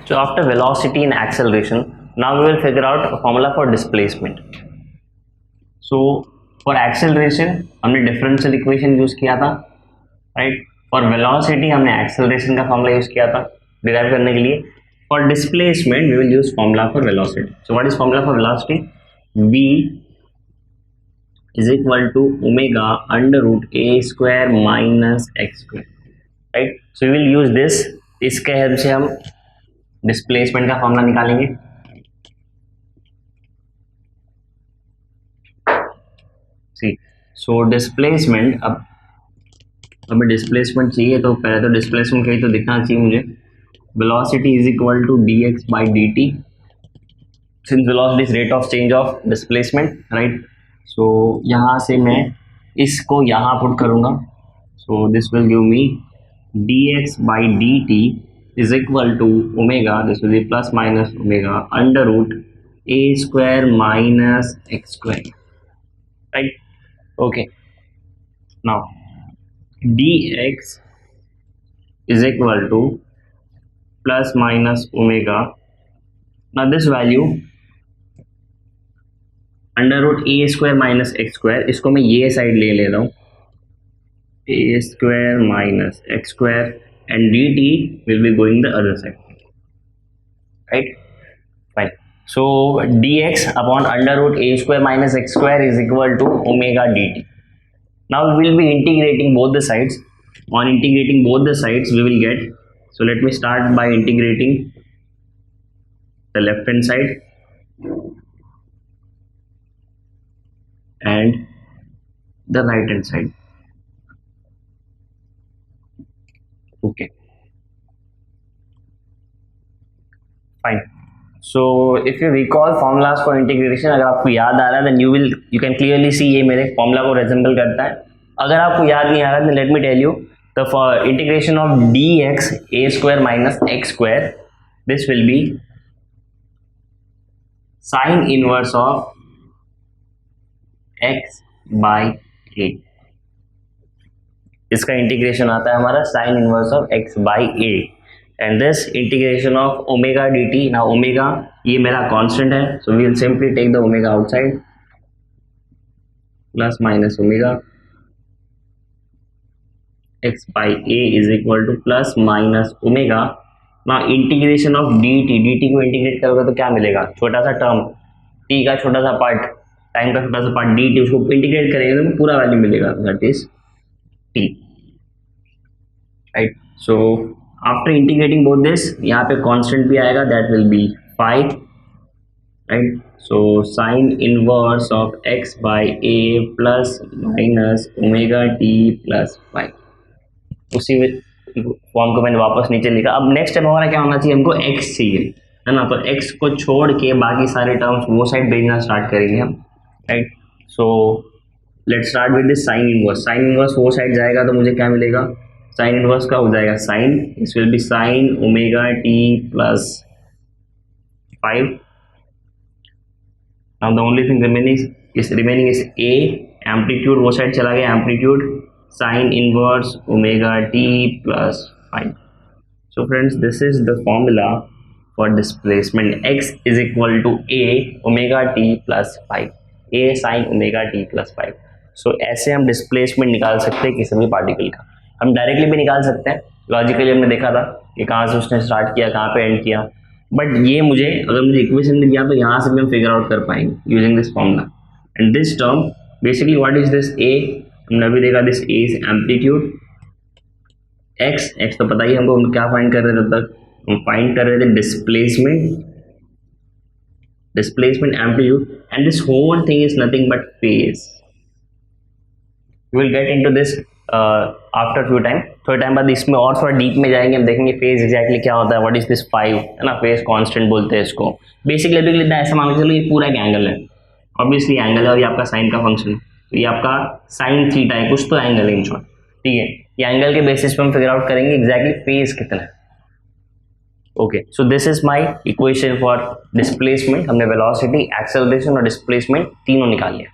So after velocity and acceleration, now we will figure out a formula for displacement. So for acceleration हमने differential equation use किया था, right? For velocity हमने acceleration का formula use किया था derive करने के लिए. For displacement we will use formula for velocity. So what is formula for velocity? V is equal to omega under root a square minus x square, right? So we will use this. इसके help से हम displacement का formula निकालेंगे. सी so displacement, अब हमें displacement चाहिए तो पहले तो डिस्प्लेसमेंट कहीं तो दिखना चाहिए मुझे. Velocity is equal to dx by dt, since velocity is rate of change of displacement, right? So यहाँ से मैं इसको यहाँ पुट करूँगा. So this will give me dx by dt is equal to omega, this will be plus minus omega under root a square minus x square, right? Okay, now dx is equal to plus minus omega. Now this value under root a square minus x square, इसको मैं ये side ले रहा हूँ, a square minus x square, and dt will be going the other side, right? Fine. So dx upon under root a square minus x square is equal to omega dt. Now we will be integrating both the sides. On integrating both the sides we will get, so let me start by integrating the left hand side and the right hand side. Okay, fine. So if you recall formulas for integration, अगर आपको याद आ रहा है then you can clearly see ये मेरे formula को resemble करता है. अगर आपको याद नहीं आ रहा then let me tell you the for integration of dx a square minus x square, this will be sine inverse of x by a. इसका इंटीग्रेशन आता है हमारा sine inverse of x by a, and this integration of omega dt. ना omega ये मेरा constant है, so we will simply take the omega outside, plus minus omega x by a is equal to plus minus omega. ना integration of dt को integrate करोगे तो क्या मिलेगा? छोटा सा टर्म t का छोटा सा पार्ट, टाइम का छोटा सा पार्ट dt, उसको इंटीग्रेट करेंगे तो पूरा वैल्यू मिलेगा, that is t, right? So after integrating both this, यहाँ पे constant भी आएगा, that will be phi, right? So sine inverse of x by a plus minus omega t plus phi. उसी फॉर्म को मैंने वापस नीचे लिखा. अब नेक्स्ट स्टेप हमारा क्या होना चाहिए? हमको x चाहिए, है ना? तो x को छोड़ के बाकी सारे टर्म्स वो साइड भेजना स्टार्ट करेंगे हम, right? So let's start with this sine inverse. Sine inverse वो साइड जाएगा तो मुझे क्या मिलेगा? साइन इनवर्स का हो जाएगा sine, this will be sine omega t plus 5. Now the only thing remaining is a, amplitude वो साइड चला गया, amplitude sine inverse omega t plus 5. So friends, this is the formula for displacement. x is equal to a omega t plus 5, a sine omega t plus 5. So ऐसे हम displacement निकाल सकते हैं किसी भी पार्टिकल का. हम डायरेक्टली भी निकाल सकते हैं, लॉजिकली हमने देखा था कि कहाँ से उसने स्टार्ट किया, कहाँ पे एंड किया. बट ये मुझे अगर मुझे इक्वेशन दिया तो यहाँ से भी हम फिगर आउट कर पाएंगे using this formula. And this term basically what is this a, हमने अभी देखा this a is amplitude, x तो पता ही हमको, हम क्या फाइंड कर रहे थे तब तक? हम फाइंड कर रहे थे displacement amplitude, and this whole thing is nothing but phase. We will get into this after few time. थोड़े टाइम बाद इसमें और थोड़ा डीप में जाएंगे, हम देखेंगे फेज एग्जैक्टली क्या होता है, व्हाट इज दिस 5, है ना? फेज कांस्टेंट बोलते हैं इसको. बेसिकली अभी के लिए ऐसा मान के चलो ये पूरा एक एंगल है, ऑब्वियसली एंगल है, और ये आपका साइन का फंक्शन, तो ये आपका साइन थीटा है, कुछ तो एंगल है इन शॉर्ट, ठीक है? ये एंगल के बेसिस पे हम फिगर आउट करेंगे एग्जैक्टली फेज कितना है. Okay, so this is my equation for displacement. हमने वेलोसिटी, एक्सेलरेशन और डिस्प्लेसमेंट तीनों निकाल लिया.